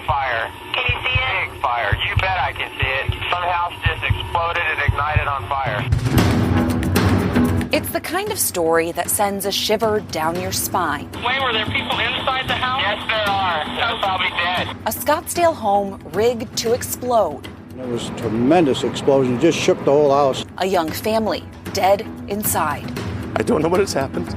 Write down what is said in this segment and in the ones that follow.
on fire. Can you see it? Big fire. You bet I can see it. Some house just exploded and ignited on fire. It's the kind of story that sends a shiver down your spine. Wait, were there people inside the house? Yes, there are. They're probably dead. A Scottsdale home rigged to explode. It was a tremendous explosion, just shook the whole house. A young family dead inside. I don't know what has happened,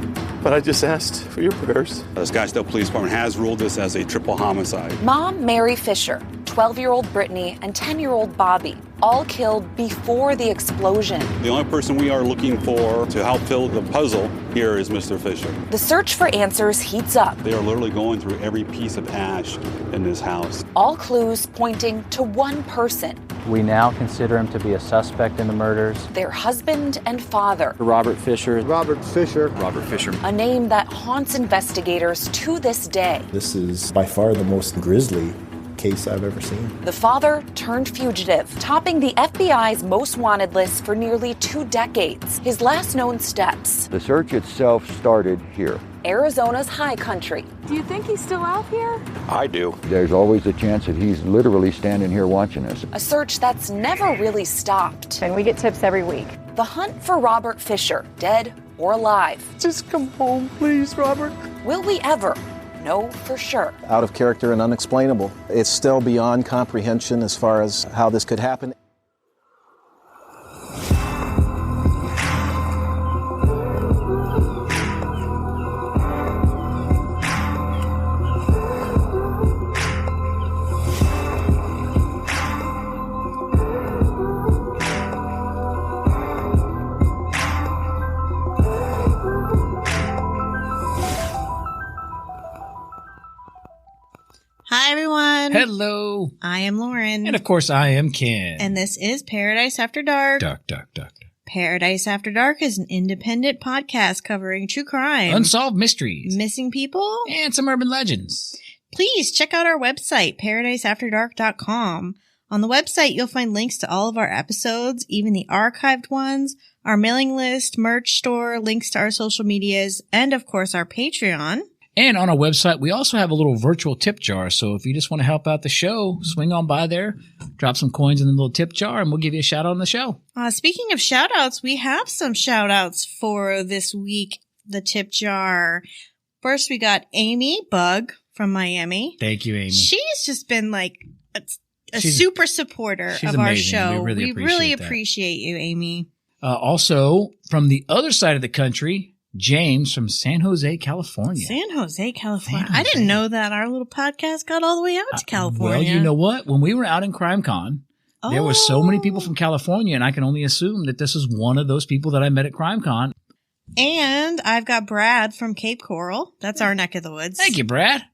but I just asked for your prayers. The Scottsdale Police Department has ruled this as a triple homicide. Mom, Mary Fischer, 12-year-old Brittany, and 10-year-old Bobby, all killed before the explosion. The only person we are looking for to help fill the puzzle here is Mr. Fisher. The search for answers heats up. They are literally going through every piece of ash in this house. All clues pointing to one person. We now consider him to be a suspect in the murders. Their husband and father. Robert Fischer. Robert Fischer. Robert Fischer. A name that haunts investigators to this day. This is by far the most grisly case I've ever seen. The father turned fugitive, topping the FBI's most wanted list for nearly 2 decades. His last known steps. The search itself started here. Arizona's high country. Do you think he's still out here? I do. There's always a chance that he's literally standing here watching us. A search that's never really stopped. And we get tips every week. The hunt for Robert Fischer, dead or alive. Just come home, please, Robert. Will we ever know for sure? Out of character and unexplainable. It's still beyond comprehension as far as how this could happen. Hi, everyone. Hello. I am Lauren. And of course, I am Ken. And this is Paradise After Dark. Dark. Paradise After Dark is an independent podcast covering true crime, unsolved mysteries, missing people, and some urban legends. Please check out our website, paradiseafterdark.com. On the website, you'll find links to all of our episodes, even the archived ones, our mailing list, merch store, links to our social medias, and of course, our Patreon. And on our website, we also have a little virtual tip jar. So if you just want to help out the show, swing on by there, drop some coins in the little tip jar, and we'll give you a shout out on the show. Speaking of shout outs, we have some shout outs for this week, the tip jar. First, we got Amy Bug from Miami. Thank you, Amy. She's just been like a super supporter of our show. We really appreciate you, Amy. Also, from the other side of the country, James from San Jose, California. San Jose, California. I didn't know that our little podcast got all the way out to California. Well, you know what? When we were out in CrimeCon, there were so many people from California, and I can only assume that this is one of those people that I met at CrimeCon. And I've got Brad from Cape Coral. That's our neck of the woods. Thank you, Brad.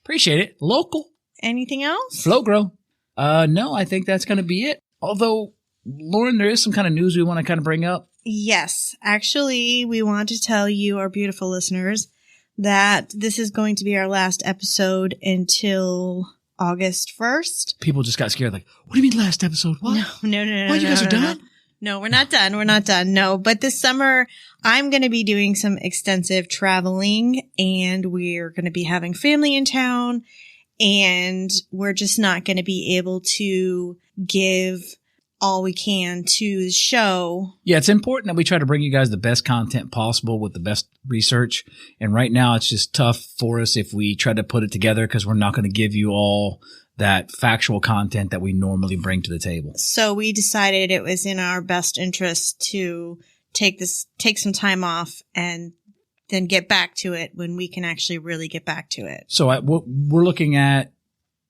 Appreciate it. Local. Anything else? Flow Grow. No, I think that's going to be it. Although, Lauren, there is some kind of news we want to kind of bring up. Yes. Actually, we want to tell you, our beautiful listeners, that this is going to be our last episode until August 1st. People just got scared. Like, what do you mean last episode? What? No. What, you guys are done? No, we're not done. We're not done. No, but this summer, I'm going to be doing some extensive traveling, and we're going to be having family in town, and we're just not going to be able to give all we can to the show. Yeah, it's important that we try to bring you guys the best content possible with the best research. And right now, it's just tough for us if we try to put it together because we're not going to give you all that factual content that we normally bring to the table. So we decided it was in our best interest to take some time off and then get back to it when we can actually really get back to it. So we're looking at,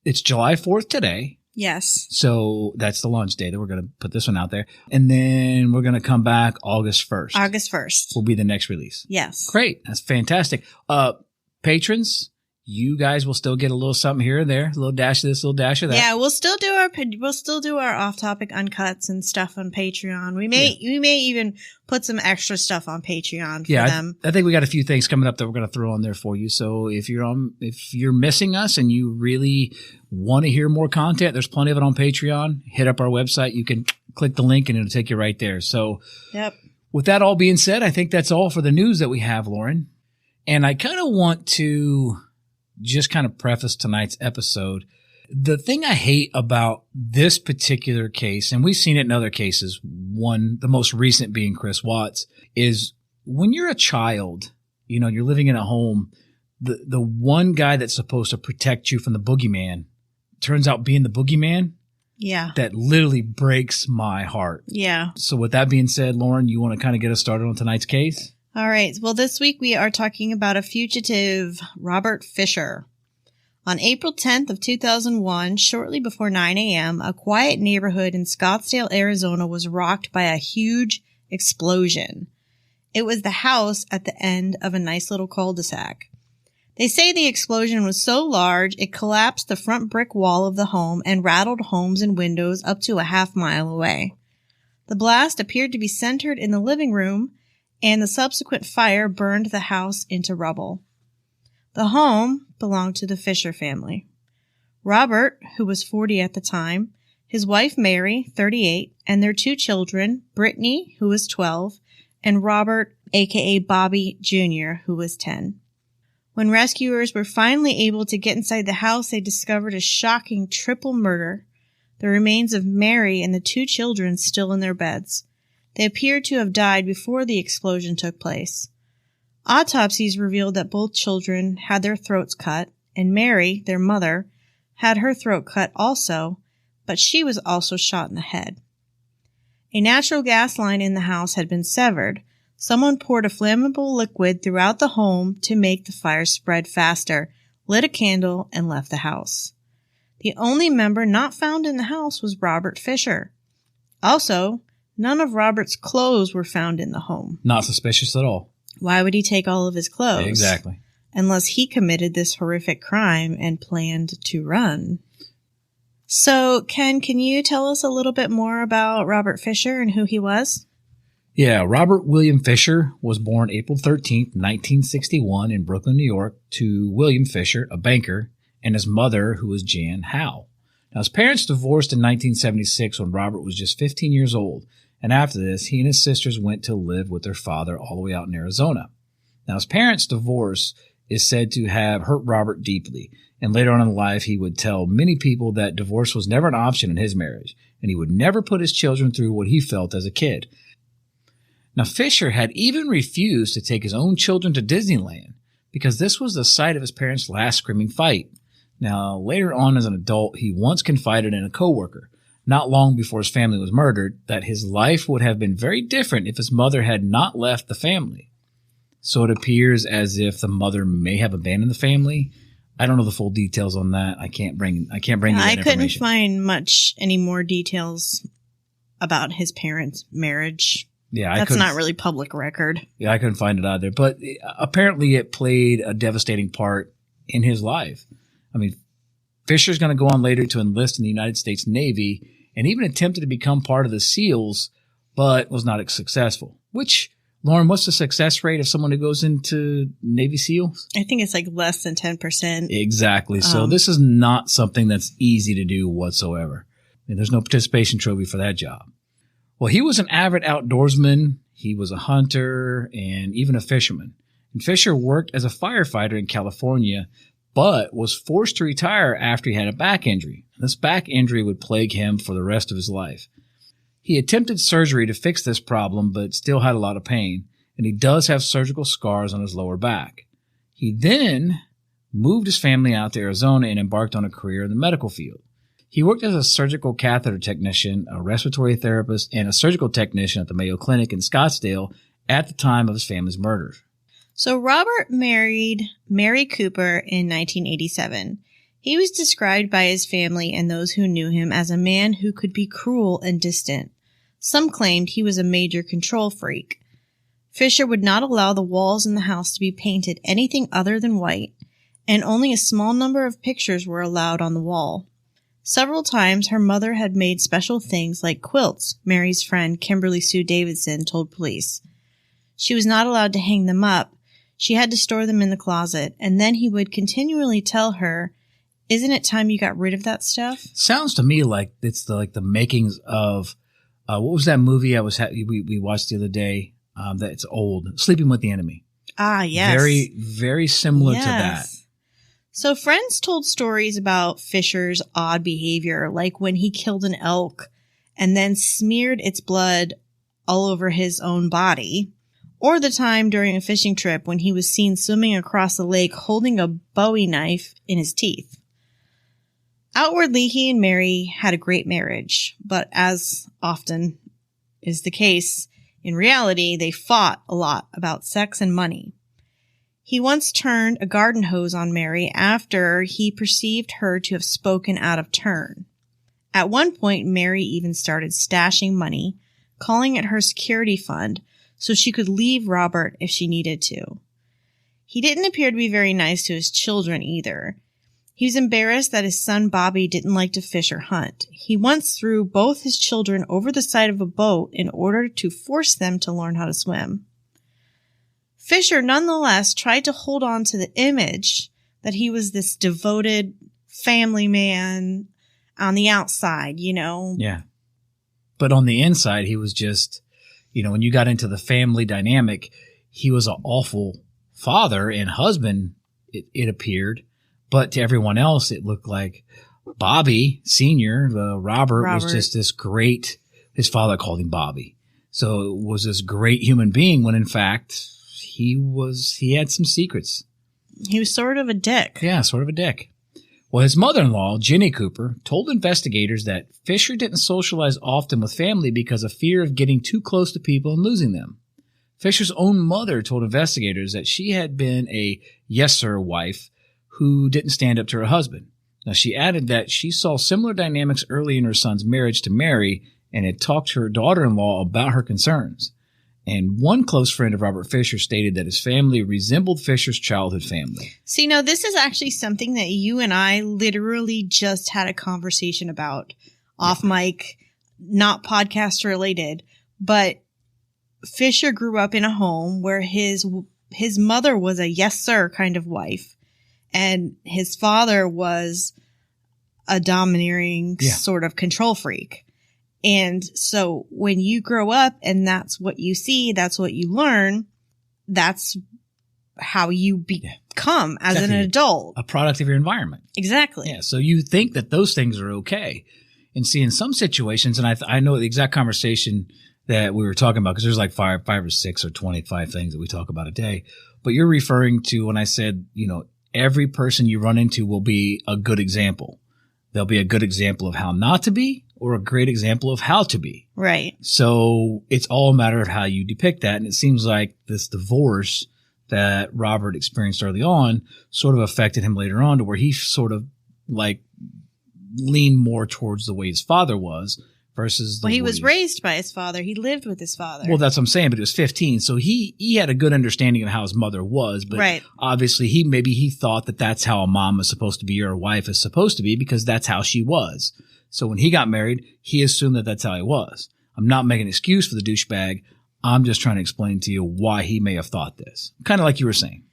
it's July 4th today. Yes. So that's the launch day that we're going to put this one out there. And then we're going to come back August 1st. August 1st. Will be the next release. Yes. Great. That's fantastic. Patrons, you guys will still get a little something here and there, a little dash of this, a little dash of that. Yeah, we'll still do our off-topic uncuts and stuff on Patreon. We may even put some extra stuff on Patreon for them. I think we got a few things coming up that we're going to throw on there for you. So if you're missing us and you really want to hear more content, there's plenty of it on Patreon. Hit up our website. You can click the link and it'll take you right there. So yep. With that all being said, I think that's all for the news that we have, Lauren. And I kind of want to just kind of preface tonight's episode. The thing I hate about this particular case, and we've seen it in other cases, the most recent being Chris Watts, is when you're a child, you're living in a home, the one guy that's supposed to protect you from the boogeyman turns out being the boogeyman. Yeah. That literally breaks my heart. Yeah. So with that being said, Lauren, you want to kind of get us started on tonight's case? All right. Well, this week we are talking about a fugitive, Robert Fischer. On April 10th of 2001, shortly before 9 a.m., a quiet neighborhood in Scottsdale, Arizona was rocked by a huge explosion. It was the house at the end of a nice little cul-de-sac. They say the explosion was so large it collapsed the front brick wall of the home and rattled homes and windows up to a half-mile away. The blast appeared to be centered in the living room, and the subsequent fire burned the house into rubble. The home belonged to the Fischer family. Robert, who was 40 at the time, his wife Mary, 38, and their 2 children, Brittany, who was 12, and Robert, aka Bobby Jr., who was 10. When rescuers were finally able to get inside the house, they discovered a shocking triple murder. The remains of Mary and the 2 children still in their beds. They appeared to have died before the explosion took place. Autopsies revealed that both children had their throats cut, and Mary, their mother, had her throat cut also, but she was also shot in the head. A natural gas line in the house had been severed. Someone poured a flammable liquid throughout the home to make the fire spread faster, lit a candle, and left the house. The only member not found in the house was Robert Fischer. Also, none of Robert's clothes were found in the home. Not suspicious at all. Why would he take all of his clothes? Exactly. Unless he committed this horrific crime and planned to run. So, Ken, can you tell us a little bit more about Robert Fischer and who he was? Yeah, Robert William Fischer was born April 13th, 1961 in Brooklyn, New York, to William Fischer, a banker, and his mother, who was Jan Howe. Now, his parents divorced in 1976 when Robert was just 15 years old, and after this, he and his sisters went to live with their father all the way out in Arizona. Now, his parents' divorce is said to have hurt Robert deeply, and later on in life, he would tell many people that divorce was never an option in his marriage, and he would never put his children through what he felt as a kid. Now, Fischer had even refused to take his own children to Disneyland because this was the site of his parents' last screaming fight. Now, later on as an adult, he once confided in a coworker, not long before his family was murdered, that his life would have been very different if his mother had not left the family. So it appears as if the mother may have abandoned the family. I don't know the full details on that. I can't bring you that information. I couldn't find any more details about his parents' marriage. Yeah, that's not really public record. Yeah, I couldn't find it either. But apparently it played a devastating part in his life. I mean, Fisher's going to go on later to enlist in the United States Navy and even attempted to become part of the SEALs, but was not successful. Which, Lauren, what's the success rate of someone who goes into Navy SEALs? I think it's like less than 10%. Exactly. So this is not something that's easy to do whatsoever. And there's no participation trophy for that job. Well, he was an avid outdoorsman, he was a hunter, and even a fisherman. And Fischer worked as a firefighter in California, but was forced to retire after he had a back injury. This back injury would plague him for the rest of his life. He attempted surgery to fix this problem, but still had a lot of pain, and he does have surgical scars on his lower back. He then moved his family out to Arizona and embarked on a career in the medical field. He worked as a surgical catheter technician, a respiratory therapist, and a surgical technician at the Mayo Clinic in Scottsdale at the time of his family's murders. So Robert married Mary Cooper in 1987. He was described by his family and those who knew him as a man who could be cruel and distant. Some claimed he was a major control freak. Fischer would not allow the walls in the house to be painted anything other than white, and only a small number of pictures were allowed on the wall. Several times her mother had made special things like quilts, Mary's friend Kimberly Sue Davidson told police. She was not allowed to hang them up. She had to store them in the closet, and then he would continually tell her, "Isn't it time you got rid of that stuff?" Sounds to me like it's the makings of what was that movie we watched the other day? That's old, Sleeping with the Enemy. Ah, yes. Very, very similar to that. So friends told stories about Fisher's odd behavior, like when he killed an elk and then smeared its blood all over his own body, or the time during a fishing trip when he was seen swimming across the lake holding a Bowie knife in his teeth. Outwardly, he and Mary had a great marriage, but as often is the case, in reality, they fought a lot about sex and money. He once turned a garden hose on Mary after he perceived her to have spoken out of turn. At one point, Mary even started stashing money, calling it her security fund, so she could leave Robert if she needed to. He didn't appear to be very nice to his children either. He was embarrassed that his son Bobby didn't like to fish or hunt. He once threw both his children over the side of a boat in order to force them to learn how to swim. Fisher nonetheless tried to hold on to the image that he was this devoted family man on the outside, you know? Yeah. But on the inside, he was just, when you got into the family dynamic, he was an awful father and husband, it appeared. But to everyone else, it looked like Bobby Sr., Robert was just this great, his father called him Bobby. So it was this great human being when in fact he had some secrets. He was sort of a dick. Yeah, sort of a dick. Well, his mother-in-law, Jenny Cooper, told investigators that Fisher didn't socialize often with family because of fear of getting too close to people and losing them. Fisher's own mother told investigators that she had been a yes sir wife who didn't stand up to her husband. Now, she added that she saw similar dynamics early in her son's marriage to Mary and had talked to her daughter-in-law about her concerns. And one close friend of Robert Fischer stated that his family resembled Fisher's childhood family. See, now this is actually something that you and I literally just had a conversation about off mic, not podcast related, but Fisher grew up in a home where his mother was a yes sir kind of wife. And his father was a domineering sort of control freak. And so when you grow up and that's what you see, that's what you learn, that's how you become as an adult. A product of your environment. Exactly. Yeah. So you think that those things are okay. And see, in some situations, and I know the exact conversation that we were talking about, because there's like five or six or 25 things that we talk about a day. But you're referring to when I said, every person you run into will be a good example. They'll be a good example of how not to be or a great example of how to be. Right. So it's all a matter of how you depict that. And it seems like this divorce that Robert experienced early on sort of affected him later on to where he sort of like leaned more towards the way his father was versus the way he was raised by his father. He lived with his father. Well, that's what I'm saying, but he was 15. So he had a good understanding of how his mother was, but obviously he thought that that's how a mom is supposed to be or a wife is supposed to be because that's how she was. So when he got married, he assumed that that's how he was. I'm not making an excuse for the douchebag. I'm just trying to explain to you why he may have thought this. Kind of like you were saying.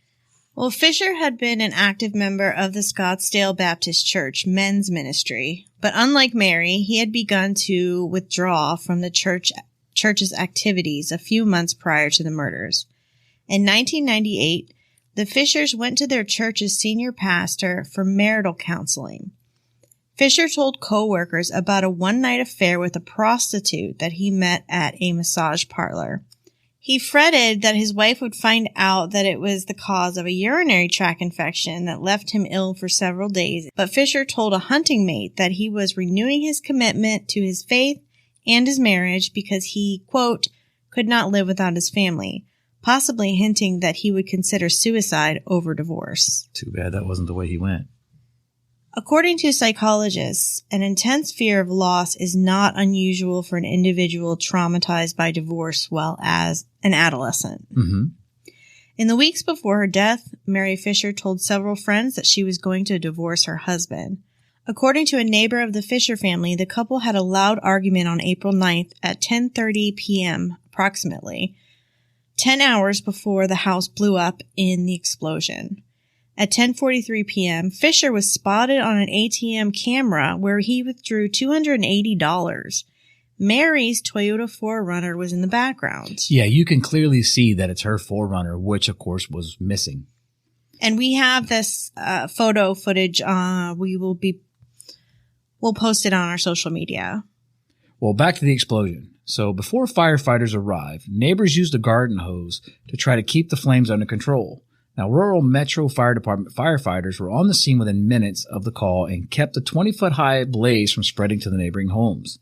Well, Fisher had been an active member of the Scottsdale Baptist Church men's ministry, but unlike Mary, he had begun to withdraw from the church's activities a few months prior to the murders. In 1998, the Fishers went to their church's senior pastor for marital counseling. Fisher told co-workers about a one-night affair with a prostitute that he met at a massage parlor. He fretted that his wife would find out that it was the cause of a urinary tract infection that left him ill for several days, but Fisher told a hunting mate that he was renewing his commitment to his faith and his marriage because he, quote, could not live without his family, possibly hinting that he would consider suicide over divorce. Too bad that wasn't the way he went. According to psychologists, an intense fear of loss is not unusual for an individual traumatized by divorce while as an adolescent. Mm-hmm. In the weeks before her death, Mary Fisher told several friends that she was going to divorce her husband. According to a neighbor of the Fisher family, the couple had a loud argument on April 9th at 10:30 p.m. approximately, 10 hours before the house blew up in the explosion. At 10:43 p.m., Fisher was spotted on an ATM camera where he withdrew $280. Mary's Toyota 4Runner was in the background. Yeah, you can clearly see that it's her 4Runner, which, of course, was missing. And we have this photo footage. We'll post it on our social media. Well, back to the explosion. So before firefighters arrived, neighbors used a garden hose to try to keep the flames under control. Now, Rural Metro Fire Department firefighters were on the scene within minutes of the call and kept the 20-foot-high blaze from spreading to the neighboring homes.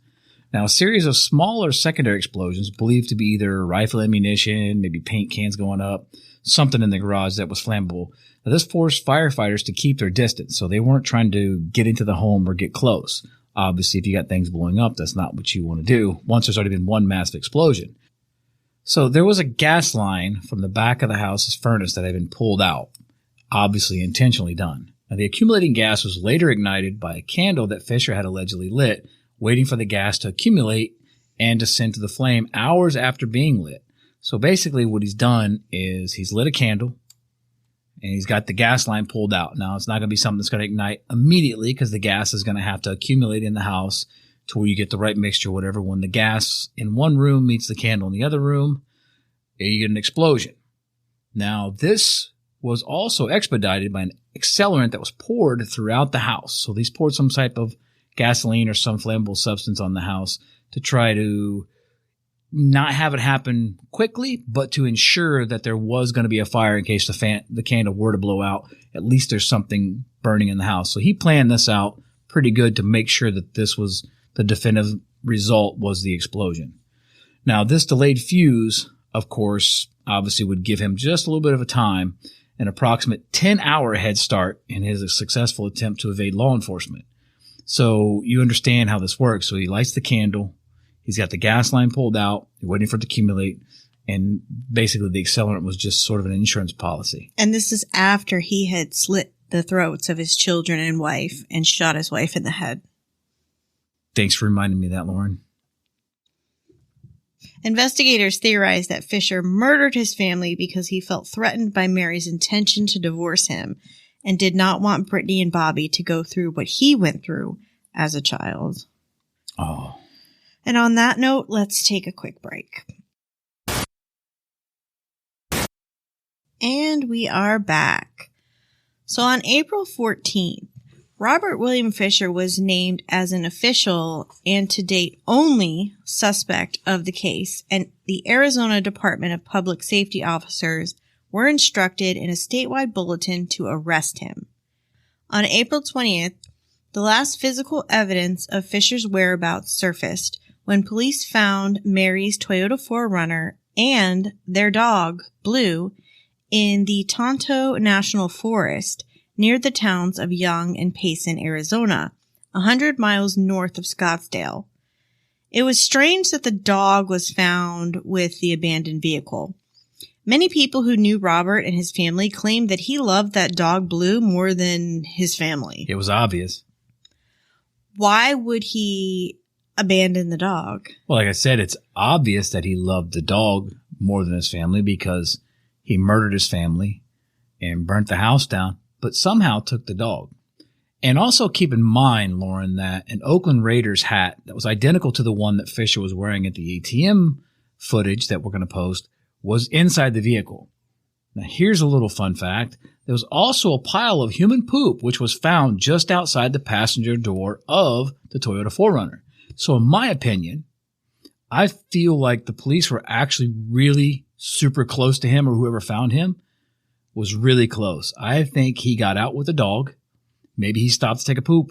Now, a series of smaller secondary explosions believed to be either rifle ammunition, maybe paint cans going up, something in the garage that was flammable. Now, this forced firefighters to keep their distance, so they weren't trying to get into the home or get close. Obviously, if you got things blowing up, that's not what you want to do once there's already been one massive explosion. So there was a gas line from the back of the house's furnace that had been pulled out, obviously intentionally done. Now, the accumulating gas was later ignited by a candle that Fischer had allegedly lit, waiting for the gas to accumulate and descend to the flame hours after being lit. So basically what he's done is he's lit a candle and he's got the gas line pulled out. Now, it's not going to be something that's going to ignite immediately because the gas is going to have to accumulate in the house to where you get the right mixture, whatever. When the gas in one room meets the candle in the other room, you get an explosion. Now, this was also expedited by an accelerant that was poured throughout the house. So these poured some type of gasoline or some flammable substance on the house to try to not have it happen quickly, but to ensure that there was going to be a fire in case the candle were to blow out. At least there's something burning in the house. So he planned this out pretty good to make sure that this was the definitive result was the explosion. Now, this delayed fuse, of course, obviously would give him just a little bit of a time, an approximate 10-hour head start in his successful attempt to evade law enforcement. So you understand how this works. So he lights the candle. He's got the gas line pulled out. He's waiting for it to accumulate. And basically the accelerant was just sort of an insurance policy. And this is after he had slit the throats of his children and wife and shot his wife in the head. Thanks for reminding me of that, Lauren. Investigators theorized that Fischer murdered his family because he felt threatened by Mary's intention to divorce him and did not want Brittany and Bobby to go through what he went through as a child. Oh. And on that note, let's take a quick break. And we are back. So on April 14th, Robert William Fischer was named as an official and to date only suspect of the case, and the Arizona Department of Public Safety officers were instructed in a statewide bulletin to arrest him. On April 20th, the last physical evidence of Fischer's whereabouts surfaced when police found Mary's Toyota 4Runner and their dog, Blue, in the Tonto National Forest near the towns of Young and Payson, Arizona, 100 miles north of Scottsdale. It was strange that the dog was found with the abandoned vehicle. Many people who knew Robert and his family claimed that he loved that dog Blue more than his family. It was obvious. Why would he abandon the dog? Well, like I said, it's obvious that he loved the dog more than his family because he murdered his family and burnt the house down, but somehow took the dog. And also keep in mind, Lauren, that an Oakland Raiders hat that was identical to the one that Fischer was wearing at the ATM footage that we're going to post was inside the vehicle. Now, here's a little fun fact. There was also a pile of human poop, which was found just outside the passenger door of the Toyota 4Runner. So in my opinion, I feel like the police were actually really super close to him, or whoever found him was really close. I think he got out with a dog. Maybe he stopped to take a poop.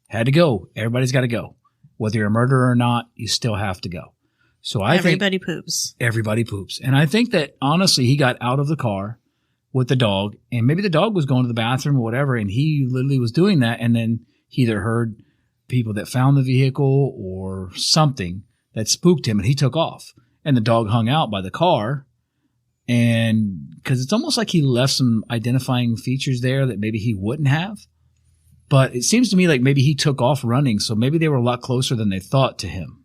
Had to go. Everybody's got to go. Whether you're a murderer or not, you still have to go. So everybody poops. Everybody poops. And I think that honestly, he got out of the car with the dog, and maybe the dog was going to the bathroom or whatever, and he literally was doing that, and then he either heard people that found the vehicle or something that spooked him, and he took off. And the dog hung out by the car, and because it's almost like he left some identifying features there that maybe he wouldn't have. But it seems to me like maybe he took off running, so maybe they were a lot closer than they thought to him.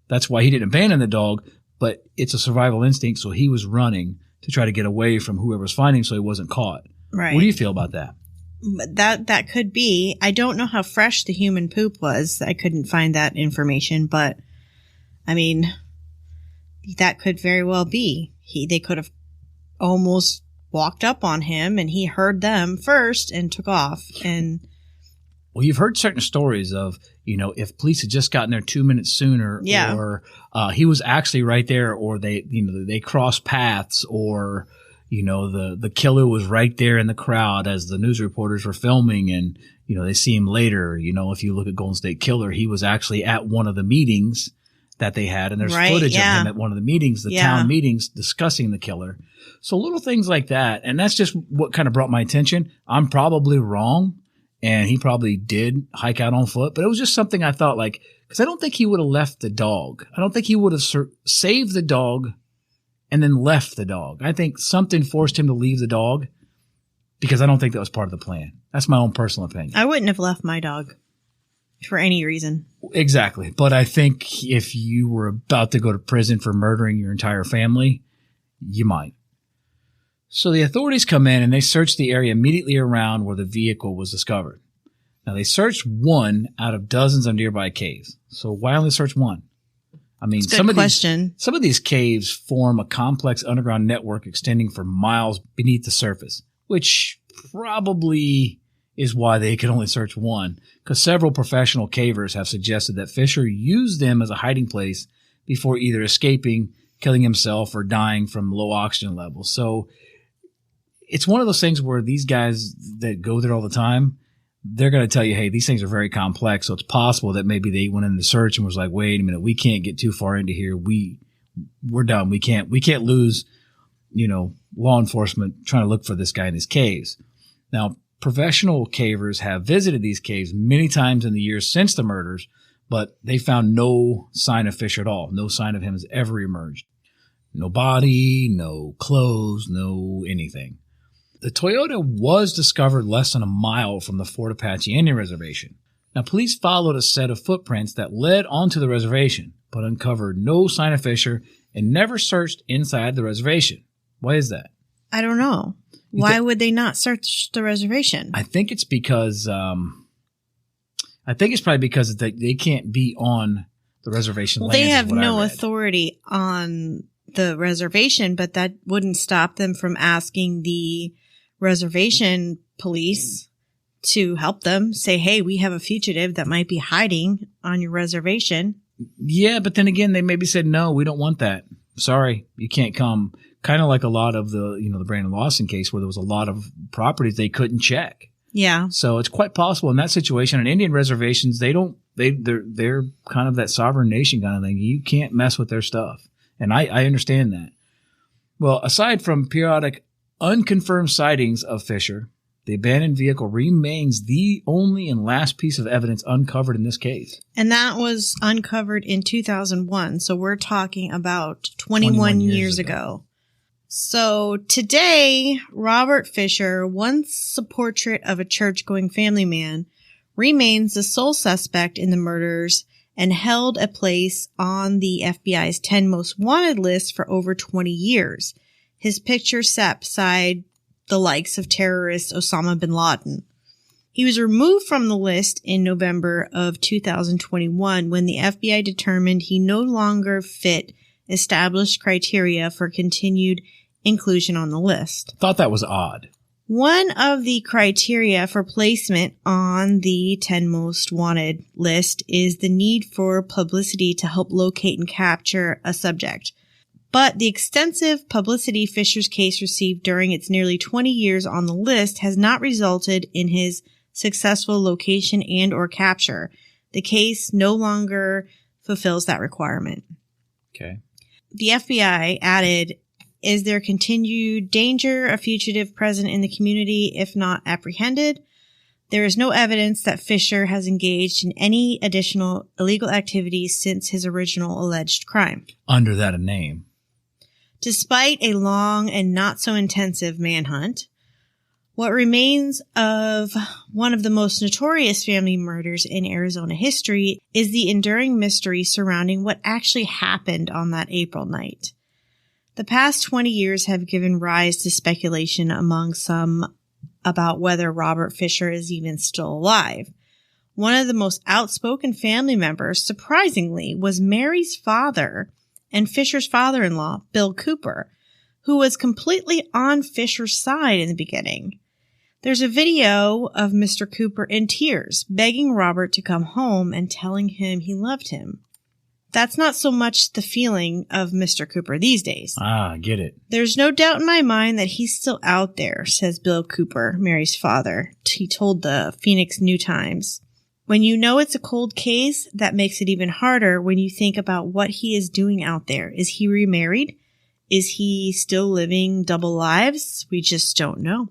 That's why he didn't abandon the dog, but it's a survival instinct, so he was running to try to get away from whoever's finding him so he wasn't caught. Right. What do you feel about that? That could be. I don't know how fresh the human poop was. I couldn't find that information, but I mean, that could very well be. They could have almost walked up on him and he heard them first and took off. And well, you've heard certain stories of, if police had just gotten there 2 minutes sooner, or he was actually right there, or they crossed paths, or, the killer was right there in the crowd as the news reporters were filming, and, they see him later. If you look at Golden State Killer, he was actually at one of the meetings that they had, and there's footage of him at one of the meetings, the town meetings, discussing the killer. So little things like that. And that's just what kind of brought my attention. I'm probably wrong, and he probably did hike out on foot, but it was just something I thought, because I don't think he would have left the dog. I don't think he would have saved the dog and then left the dog. I think something forced him to leave the dog, because I don't think that was part of the plan. That's my own personal opinion. I wouldn't have left my dog for any reason. Exactly. But I think if you were about to go to prison for murdering your entire family, you might. So the authorities come in and they search the area immediately around where the vehicle was discovered. Now, they searched one out of dozens of nearby caves. So why only search one? I mean, some of these caves form a complex underground network extending for miles beneath the surface, which probably is why they could only search one, because several professional cavers have suggested that Fischer used them as a hiding place before either escaping, killing himself, or dying from low oxygen levels. So it's one of those things where these guys that go there all the time, they're going to tell you, hey, these things are very complex. So it's possible that maybe they went in the search and was like, wait a minute, we can't get too far into here. We're done. We can't lose, law enforcement trying to look for this guy in his caves. Now, professional cavers have visited these caves many times in the years since the murders, but they found no sign of Fischer at all. No sign of him has ever emerged. No body, no clothes, no anything. The Toyota was discovered less than a mile from the Fort Apache Indian Reservation. Now, police followed a set of footprints that led onto the reservation, but uncovered no sign of Fischer and never searched inside the reservation. Why is that? I don't know. Why would they not search the reservation? I think it's because, probably because they can't be on the reservation lands. They have no authority on the reservation, but that wouldn't stop them from asking the reservation police to help them. Say, hey, we have a fugitive that might be hiding on your reservation. Yeah, but then again, they maybe said, no, we don't want that. Sorry, you can't come. Kind of like a lot of the Brandon Lawson case, where there was a lot of properties they couldn't check. Yeah. So it's quite possible in that situation. On Indian reservations, they're kind of that sovereign nation kind of thing. You can't mess with their stuff. And I understand that. Well, aside from periodic unconfirmed sightings of Fischer, the abandoned vehicle remains the only and last piece of evidence uncovered in this case. And that was uncovered in 2001. So we're talking about 21 years ago. So today, Robert Fischer, once a portrait of a church-going family man, remains the sole suspect in the murders and held a place on the FBI's 10 most wanted list for over 20 years. His picture sat beside the likes of terrorist Osama bin Laden. He was removed from the list in November of 2021 when the FBI determined he no longer fit established criteria for continued inclusion on the list. Thought that was odd. One of the criteria for placement on the 10 most wanted list is the need for publicity to help locate and capture a subject. But the extensive publicity Fischer's case received during its nearly 20 years on the list has not resulted in his successful location and or capture. The case no longer fulfills that requirement. Okay. The FBI added, is there continued danger of fugitive present in the community if not apprehended? There is no evidence that Fischer has engaged in any additional illegal activities since his original alleged crime. Under that name. Despite a long and not so intensive manhunt, what remains of one of the most notorious family murders in Arizona history is the enduring mystery surrounding what actually happened on that April night. The past 20 years have given rise to speculation among some about whether Robert Fischer is even still alive. One of the most outspoken family members, surprisingly, was Mary's father and Fischer's father-in-law, Bill Cooper, who was completely on Fisher's side in the beginning. There's a video of Mr. Cooper in tears, begging Robert to come home and telling him he loved him. That's not so much the feeling of Mr. Cooper these days. Ah, get it. There's no doubt in my mind that he's still out there, says Bill Cooper, Mary's father. He told the Phoenix New Times. When you know it's a cold case, that makes it even harder when you think about what he is doing out there. Is he remarried? Is he still living double lives? We just don't know.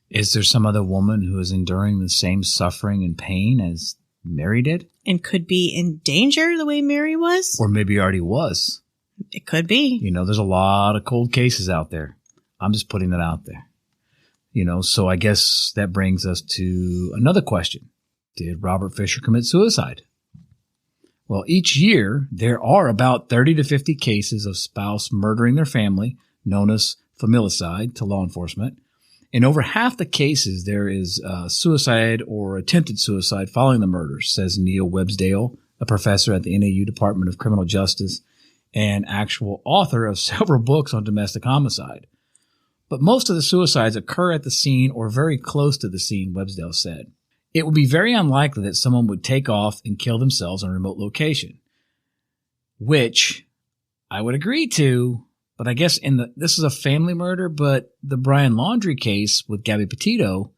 Is there some other woman who is enduring the same suffering and pain as Mary did? And could be in danger the way Mary was? Or maybe already was. It could be. You know, there's a lot of cold cases out there. I'm just putting it out there. You know, so I guess that brings us to another question. Did Robert Fischer commit suicide? Well, each year there are about 30 to 50 cases of spouse murdering their family, known as familicide to law enforcement. In over half the cases, there is suicide or attempted suicide following the murders, says Neil Websdale, a professor at the NAU Department of Criminal Justice and actual author of several books on domestic homicide. But most of the suicides occur at the scene or very close to the scene, Websdale said. It would be very unlikely that someone would take off and kill themselves in a remote location, which I would agree to. But I guess this is a family murder, but the Brian Laundrie case with Gabby Petito,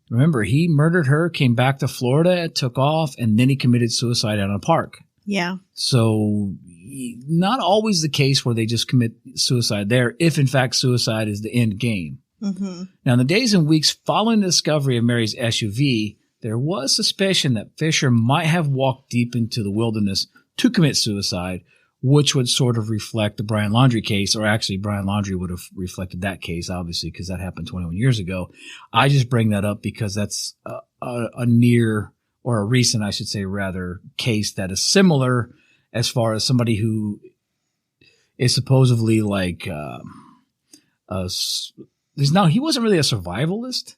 remember, he murdered her, came back to Florida, took off, and then he committed suicide out in a park. Yeah. So not always the case where they just commit suicide there, if in fact suicide is the end game. Mm-hmm. Now, in the days and weeks following the discovery of Mary's SUV, there was suspicion that Fisher might have walked deep into the wilderness to commit suicide, which would sort of reflect the Brian Laundrie case, or actually Brian Laundrie would have reflected that case, obviously, because that happened 21 years ago. I just bring that up because that's a near, or a recent, I should say, rather, case that is similar as far as somebody who is supposedly like he wasn't really a survivalist.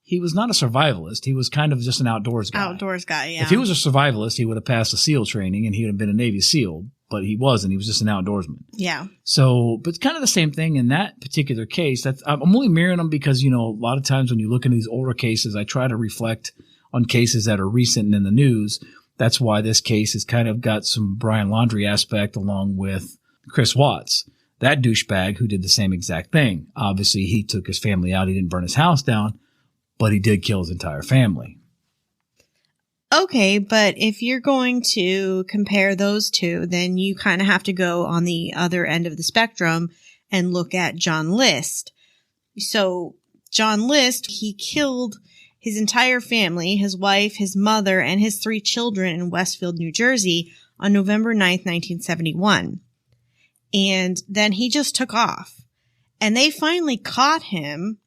He was not a survivalist. He was kind of just an outdoors guy. Outdoors guy, yeah. If he was a survivalist, he would have passed the SEAL training and he would have been a Navy SEAL, but he wasn't. He was just an outdoorsman. Yeah. So, but it's kind of the same thing in that particular case. I'm only mirroring them because, you know, a lot of times when you look into these older cases, I try to reflect on cases that are recent and in the news. That's why this case has kind of got some Brian Laundrie aspect along with Chris Watts, that douchebag who did the same exact thing. Obviously, he took his family out. He didn't burn his house down, but he did kill his entire family. Okay, but if you're going to compare those two, then you kind of have to go on the other end of the spectrum and look at John List. So John List, he killed his entire family, his wife, his mother, and his 3 children in Westfield, New Jersey on November 9th, 1971. And then he just took off. And they finally caught him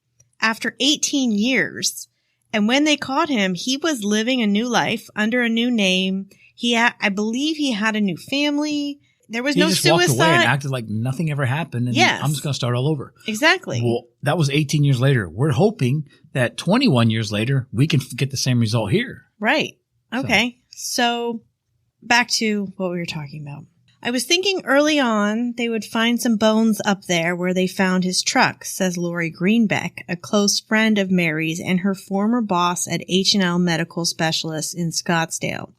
after 18 years. And when they caught him, he was living a new life under a new name. I believe he had a new family. There was no suicide. He just walked away and acted like nothing ever happened. And yes. I'm just going to start all over. Exactly. Well, that was 18 years later. We're hoping that 21 years later, we can get the same result here. Right. Okay. So back to what we were talking about. I was thinking early on they would find some bones up there where they found his truck, says Lori Greenbeck, a close friend of Mary's and her former boss at H&L Medical Specialists in Scottsdale.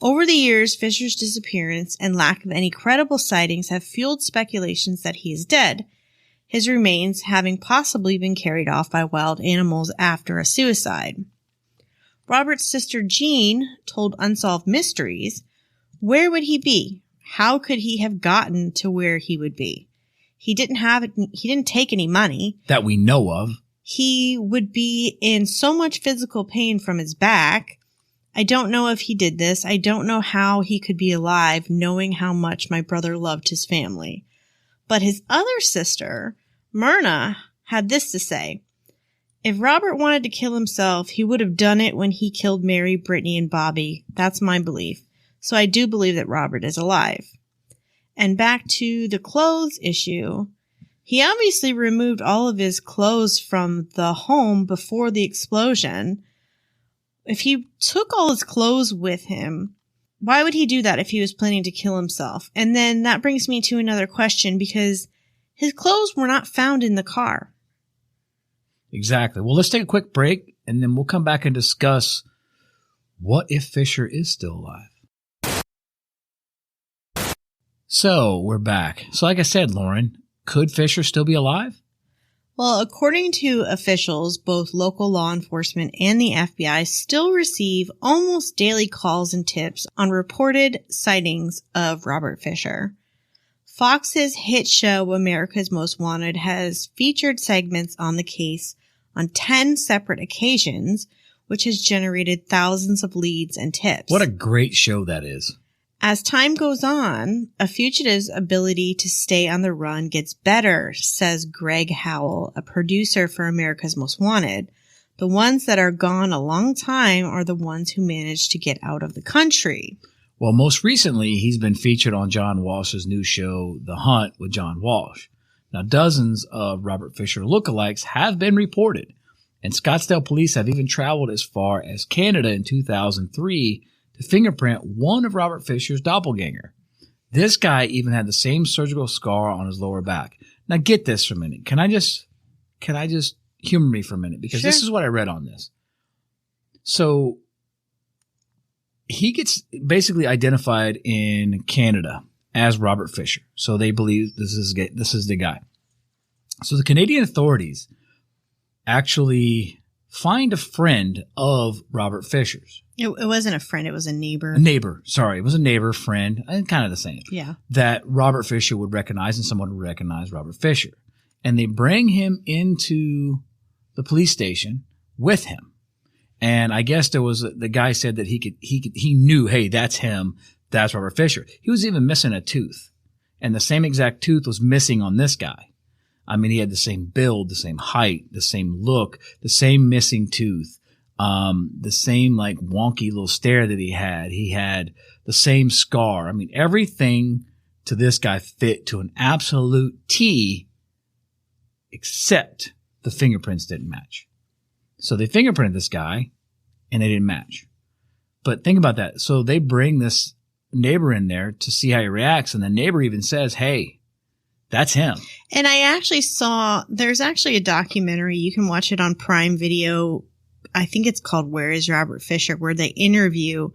Over the years, Fisher's disappearance and lack of any credible sightings have fueled speculations that he is dead, his remains having possibly been carried off by wild animals after a suicide. Robert's sister Jean told Unsolved Mysteries, where would he be? How could he have gotten to where he would be? He didn't take any money. That we know of. He would be in so much physical pain from his back. I don't know if he did this. I don't know how he could be alive knowing how much my brother loved his family. But his other sister, Myrna, had this to say. If Robert wanted to kill himself, he would have done it when he killed Mary, Brittany, and Bobby. That's my belief. So I do believe that Robert is alive. And back to the clothes issue. He obviously removed all of his clothes from the home before the explosion. If he took all his clothes with him, why would he do that if he was planning to kill himself? And then that brings me to another question, because His clothes were not found in the car. Exactly. Well, let's take a quick break, and then we'll come back and discuss what if Fisher is still alive. So, we're back. So, like I said, Lauren, could Fisher still be alive? Well, according to officials, both local law enforcement and the FBI still receive almost daily calls and tips on reported sightings of Robert Fisher. Fox's hit show America's Most Wanted has featured segments on the case on 10 separate occasions, which has generated thousands of leads and tips. What a great show that is. As time goes on, a fugitive's ability to stay on the run gets better, says Greg Howell, a producer for America's Most Wanted. The ones that are gone a long time are the ones who manage to get out of the country. Well, most recently, he's been featured on John Walsh's new show, The Hunt with John Walsh. Now, dozens of Robert Fisher lookalikes have been reported, and Scottsdale Police have even traveled as far as Canada in 2003 to fingerprint one of Robert Fisher's doppelganger. This guy even had the same surgical scar on his lower back. Now, get this for a minute. Can I just humor me for a minute? Because This is what I read on this. So, he gets basically identified in Canada as Robert Fisher. So they believe this is the guy. So the Canadian authorities actually find a friend of Robert Fisher's. It wasn't a friend. It was a neighbor. A neighbor. Sorry. It was a neighbor, friend, and kind of the same. Yeah. That Robert Fisher would recognize, and someone would recognize Robert Fisher. And they bring him into the police station with him. And I guess the guy said that he knew, hey, that's him. That's Robert Fisher. He was even missing a tooth. And the same exact tooth was missing on this guy. I mean, he had the same build, the same height, the same look, the same missing tooth, the same like wonky little stare that he had. He had the same scar. I mean, everything to this guy fit to an absolute T, except the fingerprints didn't match. So they fingerprinted this guy, and they didn't match. But think about that. So they bring this neighbor in there to see how he reacts, and the neighbor even says, hey, that's him. And I actually there's actually a documentary. You can watch it on Prime Video. I think it's called Where is Robert Fisher, where they interview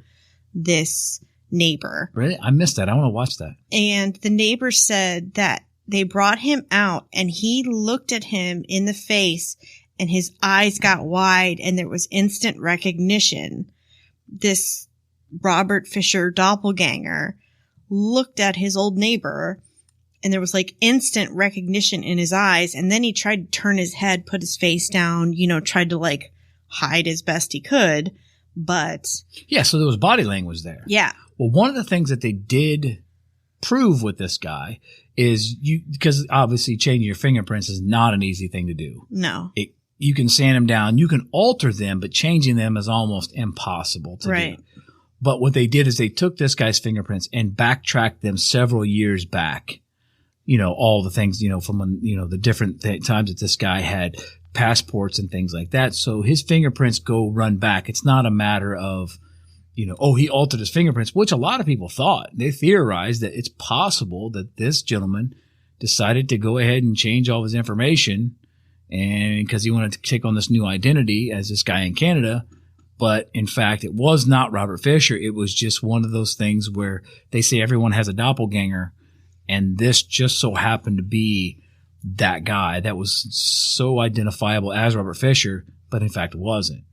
this neighbor. Really? I missed that. I want to watch that. And the neighbor said that they brought him out, and he looked at him in the face, and his eyes got wide, and there was instant recognition. This Robert Fisher doppelganger looked at his old neighbor, and there was like instant recognition in his eyes. And then he tried to turn his head, put his face down, tried to like hide as best he could. But yeah, so there was body language there. Yeah. Well, one of the things that they did prove with this guy is because obviously changing your fingerprints is not an easy thing to do. No. You can sand them down, you can alter them, but changing them is almost impossible to do. But what they did is they took this guy's fingerprints and backtracked them several years back. All the things, from when, the different times that this guy had passports and things like that. So his fingerprints run back. It's not a matter of, he altered his fingerprints, which a lot of people thought. They theorized that it's possible that this gentleman decided to go ahead and change all of his information, and because he wanted to take on this new identity as this guy in Canada. But in fact, it was not Robert Fisher. It was just one of those things where they say everyone has a doppelganger, and this just so happened to be that guy that was so identifiable as Robert Fisher, but in fact it wasn't.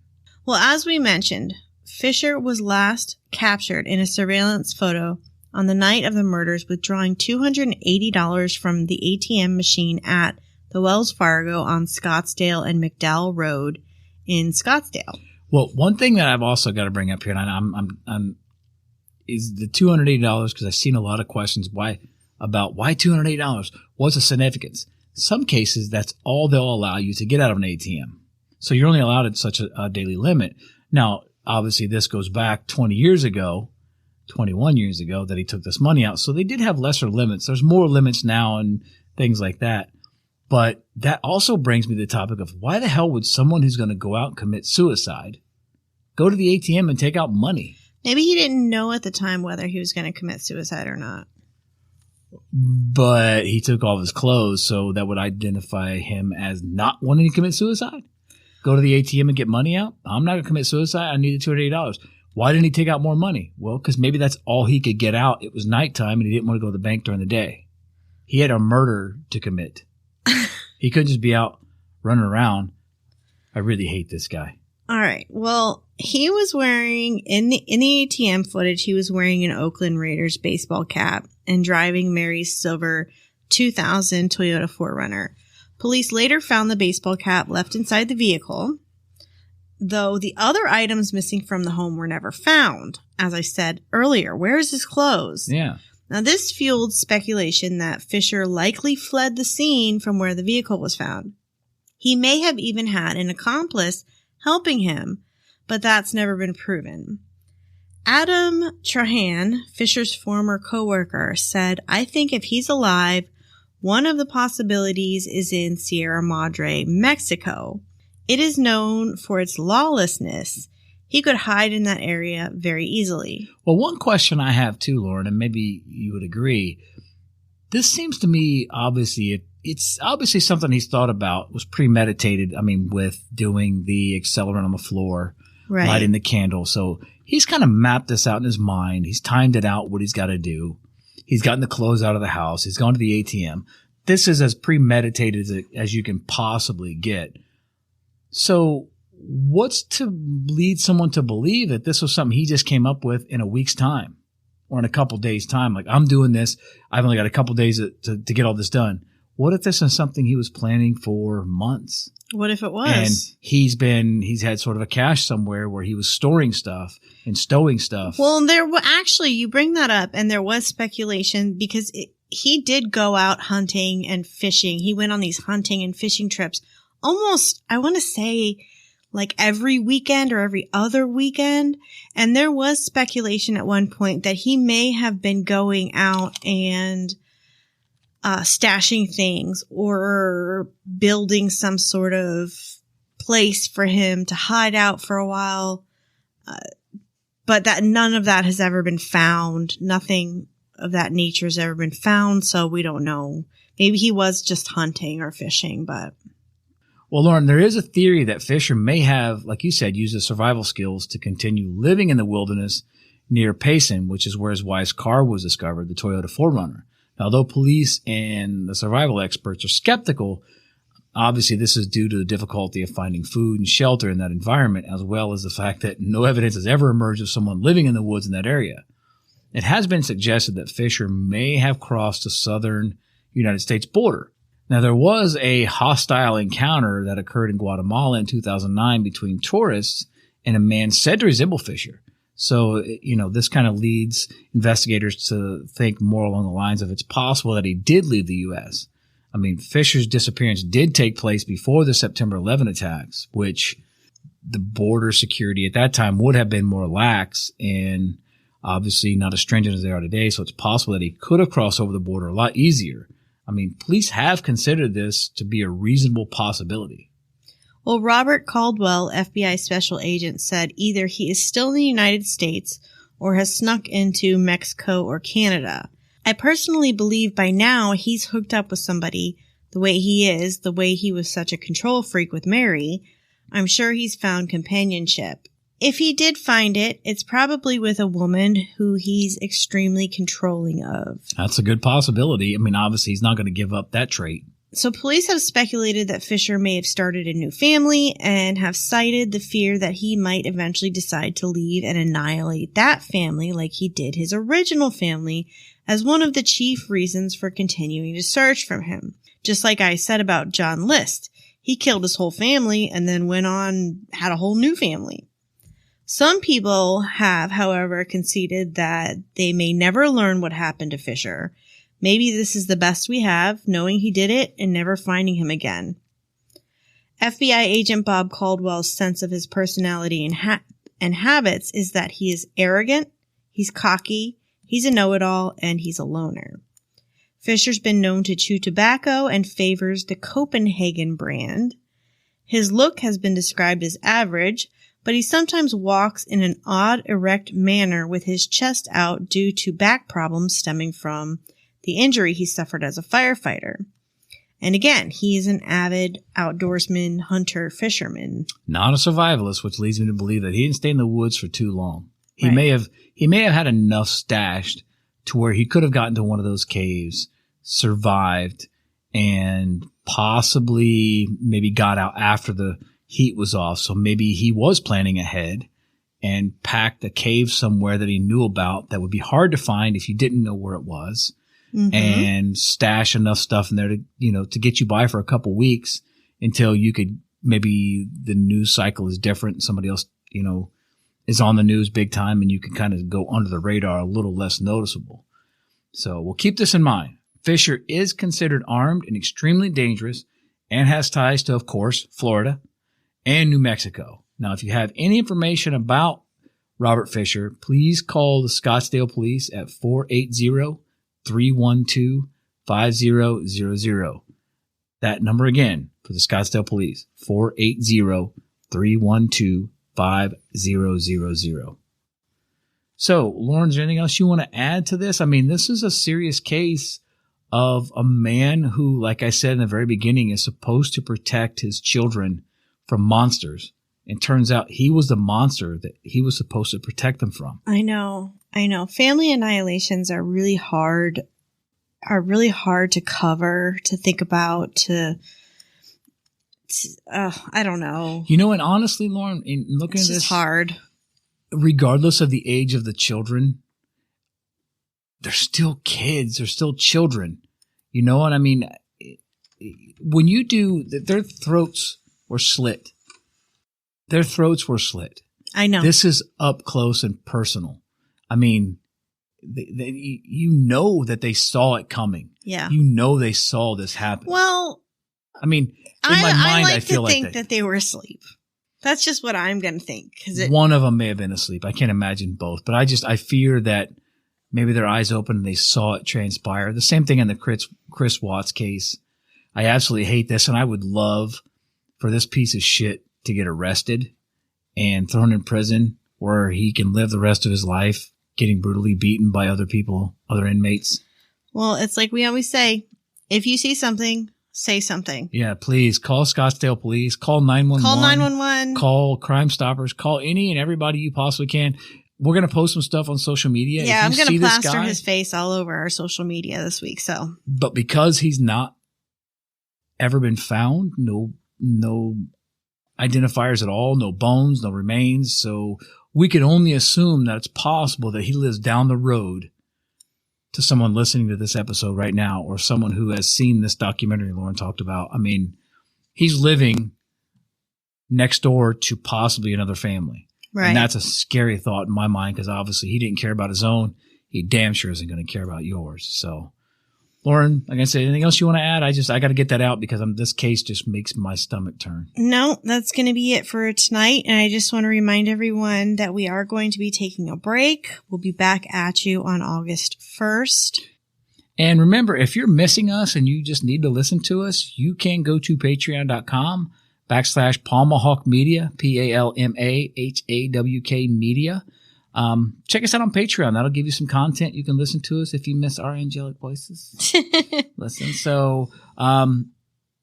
Well, as we mentioned, Fisher was last captured in a surveillance photo on the night of the murders, withdrawing $280 from the ATM machine at the Wells Fargo on Scottsdale and McDowell Road in Scottsdale. Well, one thing that I've also got to bring up here, and I'm is the $280, because I've seen a lot of questions why $280? What's the significance? In some cases, that's all they'll allow you to get out of an ATM. So you're only allowed at such a daily limit. Now, obviously, this goes back 21 years ago, that he took this money out. So they did have lesser limits. There's more limits now and things like that. But that also brings me to the topic of why the hell would someone who's going to go out and commit suicide go to the ATM and take out money? Maybe he didn't know at the time whether he was going to commit suicide or not. but he took off his clothes, so that would identify him as not wanting to commit suicide. Go to the ATM and get money out? I'm not going to commit suicide. I need the $280. Why didn't he take out more money? Well, because maybe that's all he could get out. It was nighttime, and he didn't want to go to the bank during the day. He had a murder to commit. He couldn't just be out running around. I really hate this guy. All right. Well, he was wearing, in the ATM footage, he was wearing an Oakland Raiders baseball cap and driving Mary's silver 2000 Toyota 4Runner. Police later found the baseball cap left inside the vehicle, though the other items missing from the home were never found. As I said earlier, where is his clothes? Yeah. Now, this fueled speculation that Fischer likely fled the scene from where the vehicle was found. He may have even had an accomplice helping him, but that's never been proven. Adam Trahan, Fischer's former coworker, said, "I think if he's alive, one of the possibilities is in Sierra Madre, Mexico. It is known for its lawlessness. He could hide in that area very easily." Well, one question I have too, Lauren, and maybe you would agree, this seems to me, obviously, it's obviously something he's thought about, was premeditated. I mean, with doing the accelerant on the floor, right, lighting the candle. So he's kind of mapped this out in his mind. He's timed it out, what he's got to do. He's gotten the clothes out of the house. He's gone to the ATM. This is as premeditated as you can possibly get. So what's to lead someone to believe that this was something he just came up with in a week's time or in a couple days' time? Like, I'm doing this. I've only got a couple days to get all this done. What if this is something he was planning for months? What if it was? And he's had sort of a cache somewhere where he was storing stuff and stowing stuff. Well, actually, you bring that up, and there was speculation because he did go out hunting and fishing. He went on these hunting and fishing trips almost, I want to say, like every weekend or every other weekend. And there was speculation at one point that he may have been going out and stashing things or building some sort of place for him to hide out for a while. But that none of that has ever been found. Nothing of that nature has ever been found. So we don't know. Maybe he was just hunting or fishing, but. Well, Lauren, there is a theory that Fischer may have, like you said, used his survival skills to continue living in the wilderness near Payson, which is where his wife's car was discovered, the Toyota 4Runner. Now, although police and the survival experts are skeptical, obviously this is due to the difficulty of finding food and shelter in that environment, as well as the fact that no evidence has ever emerged of someone living in the woods in that area. It has been suggested that Fischer may have crossed the southern United States border. Now, there was a hostile encounter that occurred in Guatemala in 2009 between tourists and a man said to resemble Fischer. So, this kind of leads investigators to think more along the lines of it's possible that he did leave the U.S. I mean, Fischer's disappearance did take place before the September 11 attacks, which the border security at that time would have been more lax and obviously not as stringent as they are today. So it's possible that he could have crossed over the border a lot easier. I mean, police have considered this to be a reasonable possibility. Well, Robert Caldwell, FBI special agent, said either he is still in the United States or has snuck into Mexico or Canada. I personally believe by now he's hooked up with somebody the way he is, the way he was such a control freak with Mary. I'm sure he's found companionship. If he did find it, it's probably with a woman who he's extremely controlling of. That's a good possibility. I mean, obviously, he's not going to give up that trait. So police have speculated that Fischer may have started a new family and have cited the fear that he might eventually decide to leave and annihilate that family like he did his original family as one of the chief reasons for continuing to search for him. Just like I said about John List. He killed his whole family and then went on, had a whole new family. Some people have, however, conceded that they may never learn what happened to Fischer. Maybe this is the best we have, knowing he did it and never finding him again. FBI agent Bob Caldwell's sense of his personality and habits is that he is arrogant, he's cocky, he's a know-it-all, and he's a loner. Fischer's been known to chew tobacco and favors the Copenhagen brand. His look has been described as average, but he sometimes walks in an odd, erect manner with his chest out due to back problems stemming from the injury he suffered as a firefighter. And again, he's an avid outdoorsman, hunter, fisherman. Not a survivalist, which leads me to believe that he didn't stay in the woods for too long. He Right. may have had enough stashed to where he could have gotten to one of those caves, survived, and possibly maybe got out after the heat was off. So maybe he was planning ahead and packed a cave somewhere that he knew about that would be hard to find if you didn't know where it was. Mm-hmm. And stash enough stuff in there to get you by for a couple weeks until you could, maybe the news cycle is different. Somebody else, is on the news big time and you can kind of go under the radar a little less noticeable. So we'll keep this in mind. Fisher is considered armed and extremely dangerous and has ties to, of course, Florida and New Mexico. Now, if you have any information about Robert Fisher, please call the Scottsdale Police at 480-312-5000. That number again for the Scottsdale Police, 480-312-5000. So, Lauren, is there anything else you want to add to this? I mean, this is a serious case of a man who, like I said in the very beginning, is supposed to protect his children from monsters. And turns out he was the monster that he was supposed to protect them from. I know. Family annihilations are really hard to cover, to think about, I don't know. And honestly, Lauren, in looking at this, it's hard. Regardless of the age of the children, they're still kids. They're still children. You know what I mean? When you do, their throats were slit. Their throats were slit. I know. This is up close and personal. I mean, you know that they saw it coming. Yeah. You know they saw this happen. Well, I mean, in my mind, I feel like that they were asleep. That's just what I'm going to think. One of them may have been asleep. I can't imagine both. But I fear that maybe their eyes opened and they saw it transpire. The same thing in the Chris Watts case. I absolutely hate this, and I would love for this piece of shit to get arrested and thrown in prison where he can live the rest of his life getting brutally beaten by other people, other inmates. Well, it's like we always say, if you see something, say something. Yeah, please call Scottsdale Police, call 911. Call 911. Call Crime Stoppers, call any and everybody you possibly can. We're going to post some stuff on social media. Yeah, I'm going to plaster his face all over our social media this week. But because he's not ever been found, no identifiers at all, no bones, no remains. So we can only assume that it's possible that he lives down the road to someone listening to this episode right now, or someone who has seen this documentary Lauren talked about. I mean, he's living next door to possibly another family. Right. And that's a scary thought in my mind, because obviously he didn't care about his own. He damn sure isn't going to care about yours. So, Lauren, like I said, anything else you want to add? I got to get that out because this case just makes my stomach turn. No, that's going to be it for tonight. And I just want to remind everyone that we are going to be taking a break. We'll be back at you on August 1st. And remember, if you're missing us and you just need to listen to us, you can go to patreon.com/Palmahawk Media, PALMAHAWK Media. Check us out on Patreon. That'll give you some content. You can listen to us if you miss our angelic voices. Listen. So,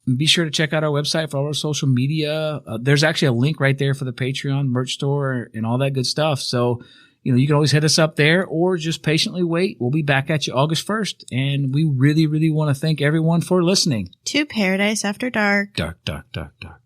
be sure to check out our website for all our social media. There's actually a link right there for the Patreon merch store and all that good stuff. So, you can always hit us up there or just patiently wait. We'll be back at you August 1st. And we really, really want to thank everyone for listening to Paradise After Dark. Dark, dark, dark, dark.